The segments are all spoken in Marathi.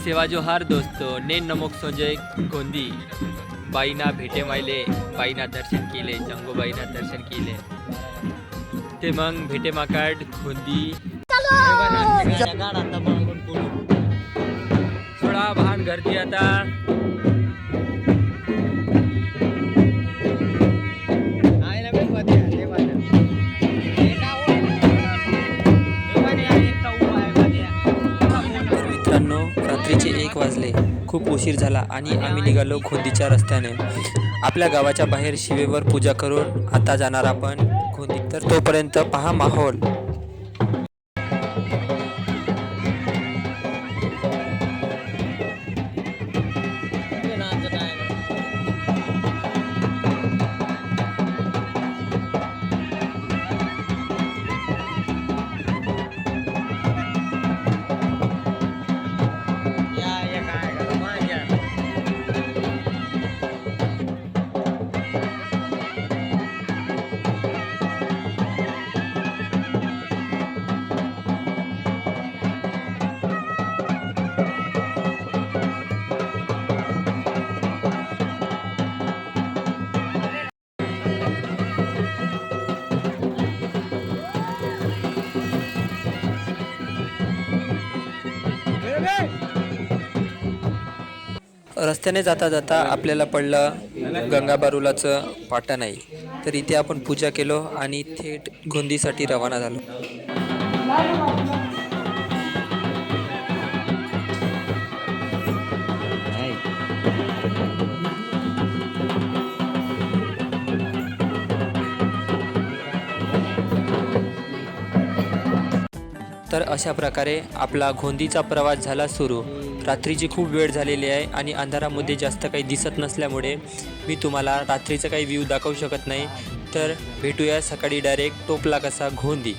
सेवा जोहार दोस्तों, ने नमक संजय गोंदी बाईना भेटे मायले, बाईना दर्शन केले, जंगोबाईना दर्शन केले ते मग भेटे माकाड गोंदी थोडा भान गर्दी आता रात्रीचे 1 वाजले. खूप उशीर झाला आणि आम्ही निघालो गोंदीच्या रस्त्याने. आपल्या गावाच्या बाहेर शिवेवर पूजा करून आता जाणार आपण गोंदी. तर तोपर्यंत पहा माहोल. रस्त्याने जाता जाता आपल्याला पडलं गंगाबारुलाचं पाटण आहे. तर इथे आपण पूजा केलो आणि थेट गोंदीसाठी रवाना झालो. तर अशा प्रकारे आपला गोंदीचा प्रवास झाला सुरू. रात्रीची खूप वेळ झालेली आहे आणि अंधारामध्ये जास्त काही दिसत नसल्यामुळे मी तुम्हाला रात्रीचा काही व्ह्यू दाखवू शकत नाही. तर भेटूया सकाळी डायरेक्ट टोपला कसा गोंदी.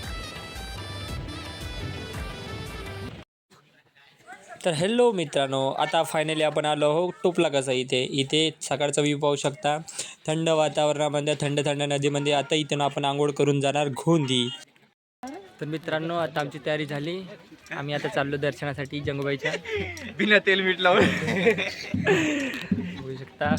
तर हॅलो मित्रांनो, आता फायनली आपण आलो आहो टोपला कसा. इथे सकाळचा व्ह्यू पाहू शकता. थंड वातावरणामध्ये थंड नदीमध्ये आता इथून आपण आंघोळ करून जाणार गोंदी. तर मित्रांनो, आता आमची तयारी झाली. आम्ही आता चाललो दर्शनासाठी जंगूबाईच्या. बिना तेल मीठ लावून बघू शकता.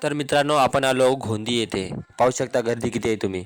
तर मित्रांनो, आपण आलो गोंदी येथे. पाहू शकता गर्दी किती आहे तुम्ही.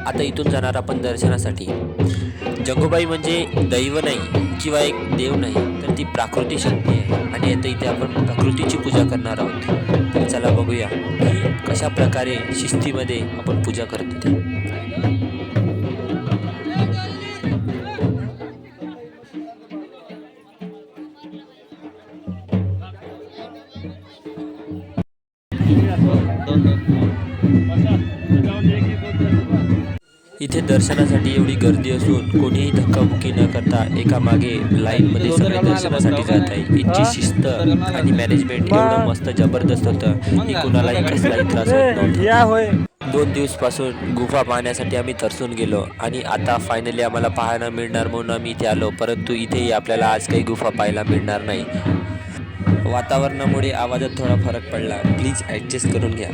आता इथून जाणार आपण दर्शनासाठी. जंगूबाई म्हणजे दैव नाही किंवा एक देव नाही, तर ती प्राकृतिक शक्ती आहे आणि आता इथे आपण प्रकृतीची पूजा करणार आहोत. तर चला बघूया ही कशा प्रकारे शिस्तीमध्ये आपण पूजा करतो ते. इथे दर्शनासाठी एवढी गर्दी असून कोणीही धक्काबुक्की न करता एका मागे लाईनमध्ये सगळे दर्शनासाठी जात आहे. इथची शिस्त आणि मॅनेजमेंट एवढं मस्त जबरदस्त होतं की कुणालाही कसलाही त्रास होत नव्हता. 2 दिवसापासून गुफा पाहण्यासाठी आम्ही तरसून गेलो आणि आता फायनली आम्हाला पाहायला मिळणार म्हणून आम्ही इथे आलो. परंतु इथेही आपल्याला आज काही गुफा पाहायला मिळणार नाही. वातावरणामुळे आवाजात थोडा फरक पडला, प्लीज ॲडजस्ट करून घ्या.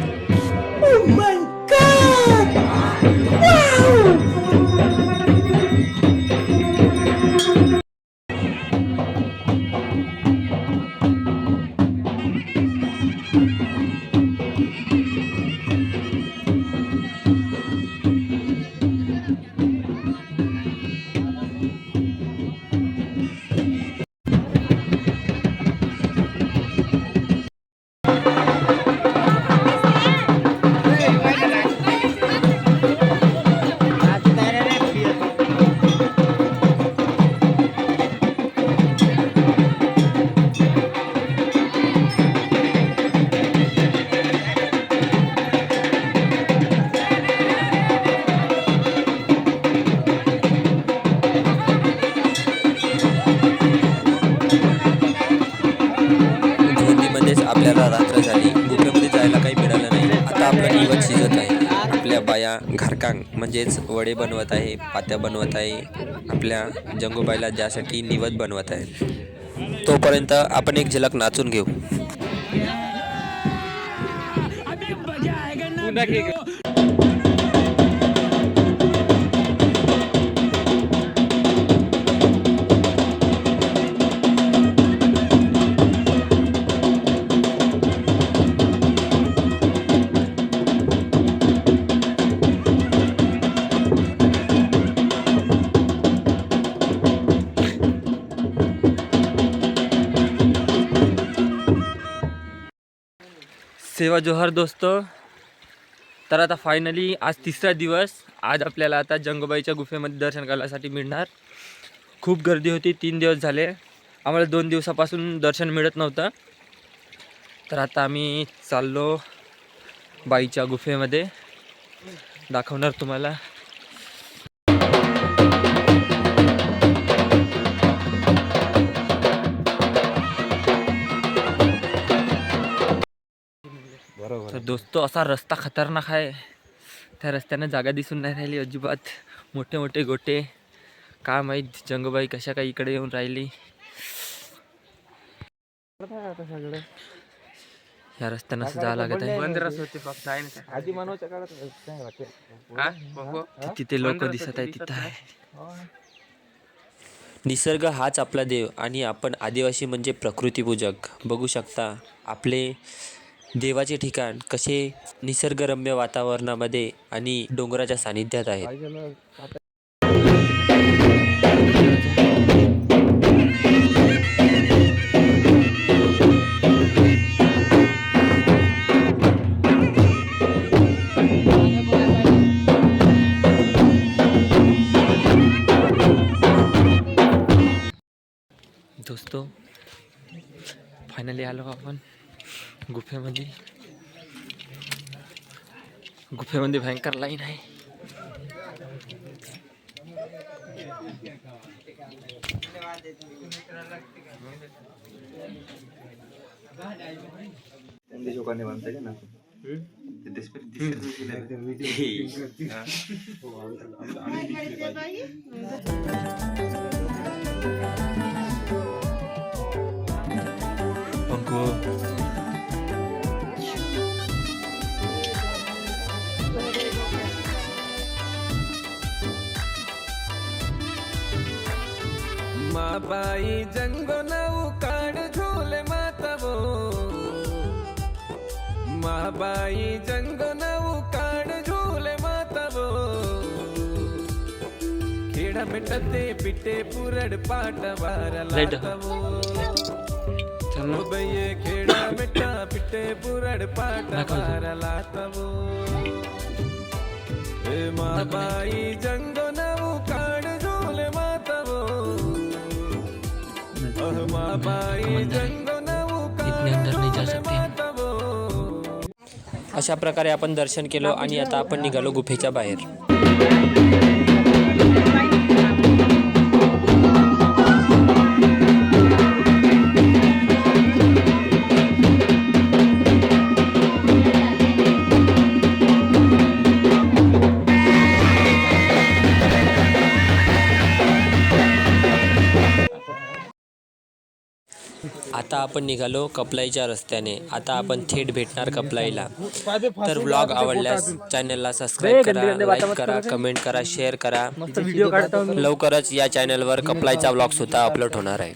आपल्याला रात्र झाली, गुफेमध्ये जायला काही मिळालं नाही. आता आपला निवद शिजत आहे. आपल्या बाया घारकांग म्हणजेच वडे बनवत आहे, पात्या बनवत आहे, आपल्या जंगूबाईला ज्यासाठी निवद बनवत आहे. तोपर्यंत आपण एक झलक नाचून घेऊ. सेवा जोहर दोस्तो. तर आता फायनली आज 3रा दिवस. आज आपल्याला आता जंगूबाईच्या गुफेमध्ये दर्शन करण्यासाठी मिळणार. खूप गर्दी होती, 3 दिवस झाले आम्हाला. 2 दिवसापासून दर्शन मिळत नव्हतं. तर आता आम्ही चाललो बाईच्या गुफेमध्ये, दाखवणार तुम्हाला. तर दोस्तो असा रस्ता खतरनाक आहे. त्या रस्त्यानं जागा दिसून नाही राहिली अजिबात. मोठे मोठे गोटे. का माहीत जंगूबाई कशा काही इकडे येऊन राहिली. या रस्त्यानं असं जावं लागत आहे. तिथे लोक दिसत आहे. तिथं आहे निसर्ग, हाच आपला देव आणि आपण आदिवासी म्हणजे प्रकृतीपूजक. बघू शकता आपले देवाचे ठिकाण कसे निसर्गरम्य वातावरणामध्ये आणि डोंगराच्या सानिध्यात आहेत. दोस्तो फायनली आलो आपण गुफेमध्ये. गुफेमध्ये भयंकर लाईन आहे. माबाई जंगो नऊ काड झोले मातवो. माबाई जंगो नऊ काड झोले मातवो. खेड़ा मिटते पिटे पुरड पाट वार लातवो. उदये खेड़ा मिट्टा पिट्टे पुरड़ पाट बारला तबो ए माबाई जंगो नवु काड झूले मातवो माबाई जंगो नवु काड झूले मातवो। अशा प्रकारे आपण दर्शन केलं आणि आता आपण निघालो गुफेच्या बाहेर। आता आपण निघालो कपलाईच्या रस्त्याने। आता आपण थेट भेटणार कपलाईला। तर व्लॉग आवडल्यास चॅनलला सबस्क्राईब करा, लाईक करा, कमेंट करा, शेअर करा। व्हिडिओ काढतो मी. लवकरच या चॅनलवर कपलाईचा व्लॉग सुद्धा अपलोड होणार आहे।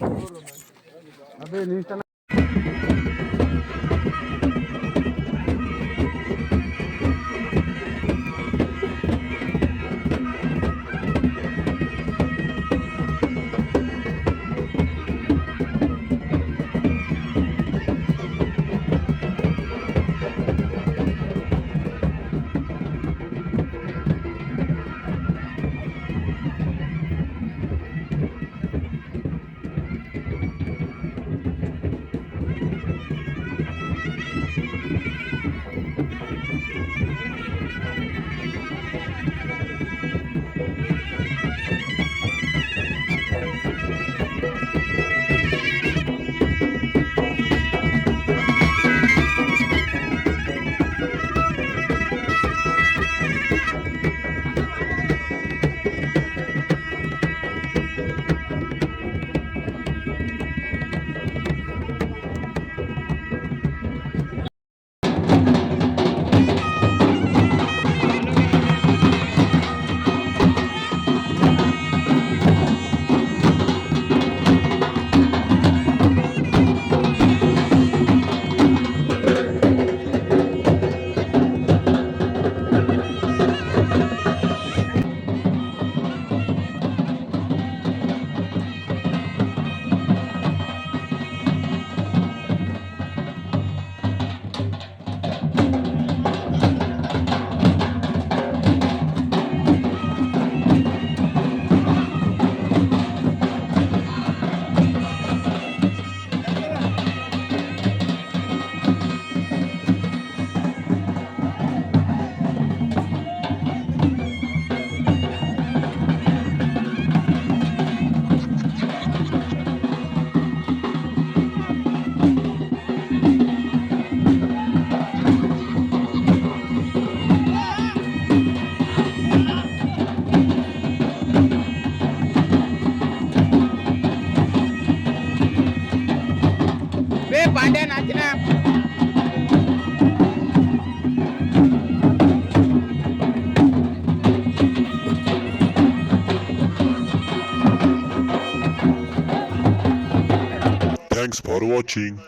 Thanks for watching.